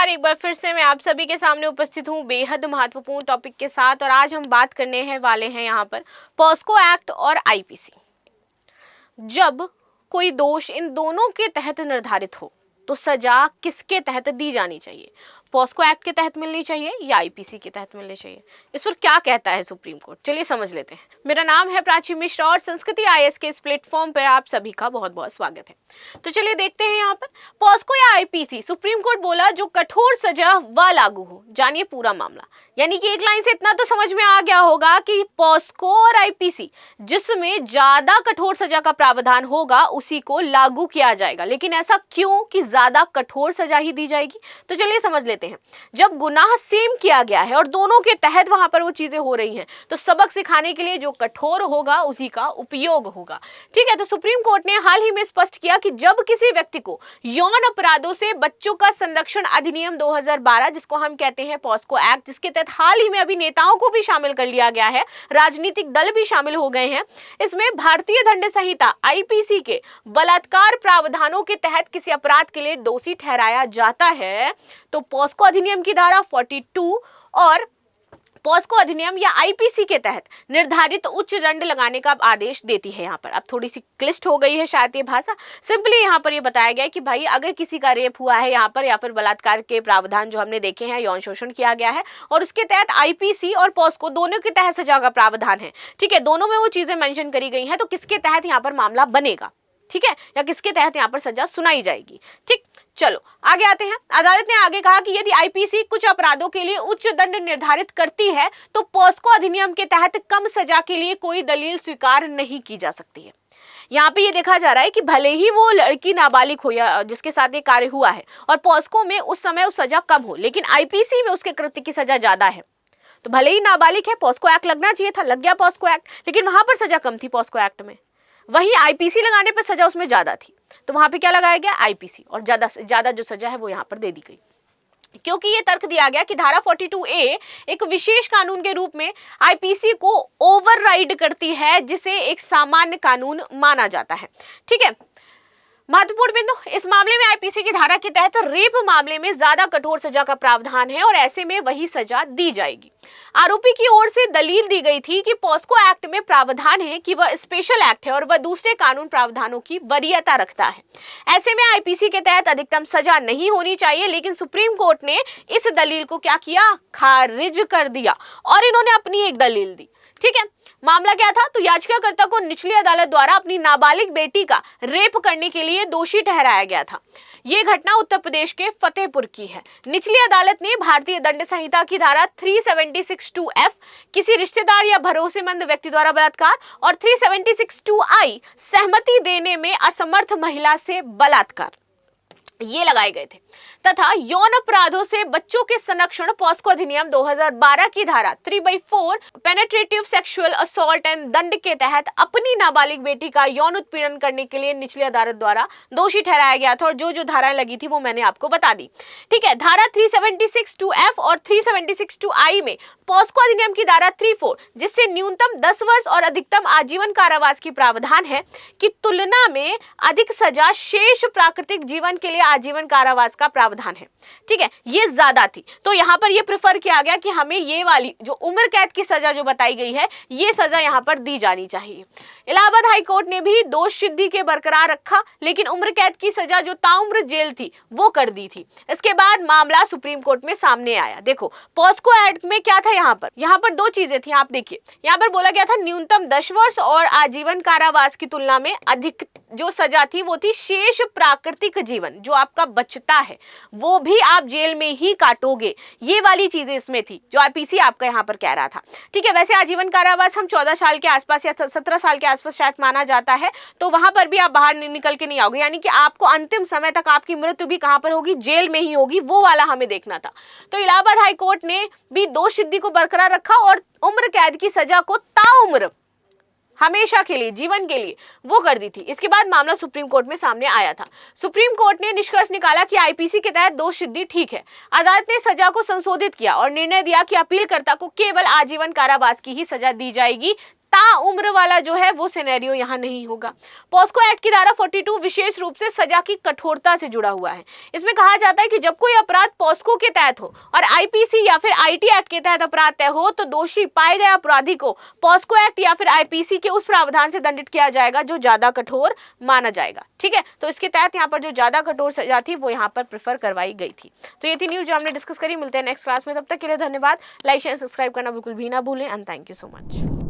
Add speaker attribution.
Speaker 1: नमस्कार। एक बार फिर से मैं आप सभी के सामने उपस्थित हूँ बेहद महत्वपूर्ण टॉपिक के साथ और आज हम बात करने हैं वाले हैं यहाँ पर पॉस्को एक्ट और आईपीसी। जब कोई दोष इन दोनों के तहत निर्धारित हो तो सजा किसके तहत दी जानी चाहिए? पॉस्को एक्ट के तहत मिलनी चाहिए या आईपीसी के तहत मिलनी चाहिए? इस पर क्या कहता है सुप्रीम कोर्ट, चलिए समझ लेते हैं। मेरा नाम है प्राची मिश्रा और संस्कृति आईएएस के इस प्लेटफॉर्म पर आप सभी का बहुत बहुत स्वागत है। तो चलिए देखते हैं यहाँ पर पॉस्को या आईपीसी। सुप्रीम कोर्ट बोला जो कठोर सजा व लागू हो। जानिए पूरा मामला, यानी कि एक लाइन से इतना तो समझ में आ गया होगा कि पॉस्को और आईपीसी जिसमें ज्यादा कठोर सजा का प्रावधान होगा उसी को लागू किया जाएगा। लेकिन ऐसा क्यों कि ज्यादा कठोर सजा ही दी जाएगी? तो चलिए समझ लेते हैं। जब गुनाह सेम किया गया है और दोनों के तहत वहां पर वो चीजें हो रही हैं तो सबक सिखाने के लिए जो कठोर होगा उसी का उपयोग होगा। ठीक है, तो सुप्रीम कोर्ट ने हाल ही में स्पष्ट किया कि जब किसी व्यक्ति को यौन अपराधों से बच्चों का संरक्षण अधिनियम 2012 जिसको हम कहते हैं पॉस्को एक्ट, जिसके तहत हाल ही में अभी नेताओं को भी शामिल कर लिया गया है, राजनीतिक दल भी शामिल हो गए हैं, इसमें भारतीय दंड संहिता आईपीसी के बलात्कार प्रावधानों के तहत किसी अपराध के लिए दोषी ठहराया जाता है तो पॉस्को अधिनियम की धारा 42 और पॉस्को अधिनियम या आईपीसी के तहत निर्धारित उच्च दंड लगाने का आदेश देती है। यहाँ पर अब थोड़ी सी क्लिष्ट हो गई है शायद ये भाषा। सिंपली यहाँ पर ये बताया गया है कि भाई अगर किसी का रेप हुआ है यहाँ पर या फिर बलात्कार के प्रावधान जो हमने देखे हैं, यौन शोषण किया गया है और उसके तहत आईपीसी और पॉस्को दोनों के तहत सजा का प्रावधान है। ठीक है, दोनों में वो चीजें मेंशन करी गई हैं तो किसके तहत यहाँ पर मामला बनेगा, ठीक है, या किसके तहत यहाँ पर सजा सुनाई जाएगी। ठीक, चलो आगे आते हैं। अदालत ने आगे कहा कि यदि आईपीसी कुछ अपराधों के लिए उच्च दंड निर्धारित करती है तो पॉस्को अधिनियम के तहत कम सजा के लिए कोई दलील स्वीकार नहीं की जा सकती है। यहाँ पे ये देखा जा रहा है कि भले ही वो लड़की नाबालिग हो या जिसके साथ ये कार्य हुआ है और पॉस्को में उस समय उस सजा कम हो, लेकिन आईपीसी में उसके कृत्य की सजा ज्यादा है। तो भले ही नाबालिग है, पॉस्को एक्ट लगना चाहिए था, लग गया पॉस्को एक्ट, लेकिन वहां पर सजा कम थी पॉस्को एक्ट में। वही आईपीसी लगाने पर सजा उसमें ज्यादा थी तो वहां पे क्या लगाया गया? आईपीसी, और ज्यादा से ज्यादा जो सजा है वो यहाँ पर दे दी गई क्योंकि ये तर्क दिया गया कि धारा 42A एक विशेष कानून के रूप में आईपीसी को ओवरराइड करती है जिसे एक सामान्य कानून माना जाता है। ठीक है, महत्वपूर्ण बिंदु, इस मामले में आईपीसी की धारा के तहत रेप मामले में ज्यादा कठोर सजा का प्रावधान है और ऐसे में वही सजा दी जाएगी। आरोपी की ओर से दलील दी गई थी कि पॉस्को एक्ट में प्रावधान है कि वह स्पेशल एक्ट है और वह दूसरे कानून प्रावधानों की वरीयता रखता है। ऐसे में आईपीसी के तहत अधिकतम सजा नहीं होनी चाहिए, लेकिन सुप्रीम कोर्ट ने इस दलील को क्या किया? खारिज कर दिया और इन्होंने अपनी एक दलील दी। ठीक है, मामला क्या था? तो याचिकाकर्ता को निचली अदालत द्वारा अपनी नाबालिग बेटी का रेप करने के लिए दोषी ठहराया गया था। यह घटना उत्तर प्रदेश के फतेहपुर की है। निचली अदालत ने भारतीय दंड संहिता की धारा 376(2)(f किसी रिश्तेदार या भरोसेमंद व्यक्ति द्वारा बलात्कार और 376(2)(i सहमति देने में असमर्थ महिला से बलात्कार ये लगाए गए थे तथा यौन अपराधों से बच्चों के संरक्षण पॉस्को अधिनियम 2012 की धारा 3/4 पेनेट्रेटिव सेक्सुअल असॉल्ट एंड दंड के तहत अपनी नाबालिग बेटी का यौन उत्पीड़न करने के लिए निचली अदालत द्वारा दोषी ठहराया गया था और जो जो धाराएं लगी थी वो मैंने आपको बता दी। ठीक है, धारा 376(2)(f और 376(2)(i में पॉस्को अधिनियम की धारा 3/4 जिससे न्यूनतम 10 वर्ष और अधिकतम आजीवन कारावास की प्रावधान है की तुलना में अधिक सजा शेष प्राकृतिक जीवन के लिए आजीवन कारावास का प्रावधान है। ठीक है, ये ज्यादा थी तो यहाँ पर ये प्रेफर किया गया कि हमें ये वाली जो उम्र कैद की सजा जो बताई गई है ये सजा यहाँ पर दी जानी चाहिए। इलाहाबाद हाई कोर्ट ने भी दोष सिद्धि के बरकरार रखा, लेकिन उम्र कैद की सजा जो ताउम्र जेल थी वो कर दी थी। इसके बाद मामला सुप्रीम कोर्ट में सामने आया। देखो पॉस्को एक्ट में क्या था, यहाँ पर दो चीजें थी। आप देखिए यहाँ पर बोला गया था न्यूनतम 10 वर्ष और आजीवन कारावास की तुलना में अधिक जो सजा थी वो थी शेष प्राकृतिक जीवन, जो आपका बचता है वो भी आप जेल में ही काटोगे। ये वाली चीजें इसमें थी जो आईपीसी आपका यहाँ पर कह रहा था। ठीक है, वैसे आजीवन कारावास हम 14 साल के आसपास या 17 साल के आसपास शायद माना जाता है, तो वहां पर भी आप बाहर निकल के नहीं आओगे, यानी कि आपको अंतिम समय तक आपकी मृत्यु भी कहां पर होगी? जेल में ही होगी। वो वाला हमें देखना था। तो इलाहाबाद हाई कोर्ट ने भी दोष सिद्धि को बरकरार रखा और उम्र कैद की सजा को ताउम्र हमेशा के लिए, जीवन के लिए वो कर दी थी। इसके बाद मामला सुप्रीम कोर्ट में सामने आया था। सुप्रीम कोर्ट ने निष्कर्ष निकाला कि आईपीसी के तहत दोष सिद्धि ठीक है। अदालत ने सजा को संशोधित किया और निर्णय दिया कि अपीलकर्ता को केवल आजीवन कारावास की ही सजा दी जाएगी ताउम्र वाला जो है वो सिनेरियो यहाँ नहीं होगा। पॉस्को एक्ट की धारा 42 विशेष रूप से सजा की कठोरता से जुड़ा हुआ है। इसमें कहा जाता है कि जब कोई अपराध पॉस्को के तहत हो और आईपीसी या फिर आईटी एक्ट के तहत अपराध तय हो तो दोषी पाए गए अपराधी को पॉस्को एक्ट या फिर आईपीसी के उस प्रावधान से दंडित किया जाएगा जो ज्यादा कठोर माना जाएगा। ठीक है, तो इसके तहत यहाँ पर जो ज्यादा कठोर सजा थी वो यहाँ पर प्रेफर करवाई गई थी। तो ये थी न्यूज जो हमने डिस्कस करी। मिलते हैं नेक्स्ट क्लास में, तब तक के लिए धन्यवाद। लाइक शेयर सब्सक्राइब करना बिल्कुल भी ना भूलें and thank you so much.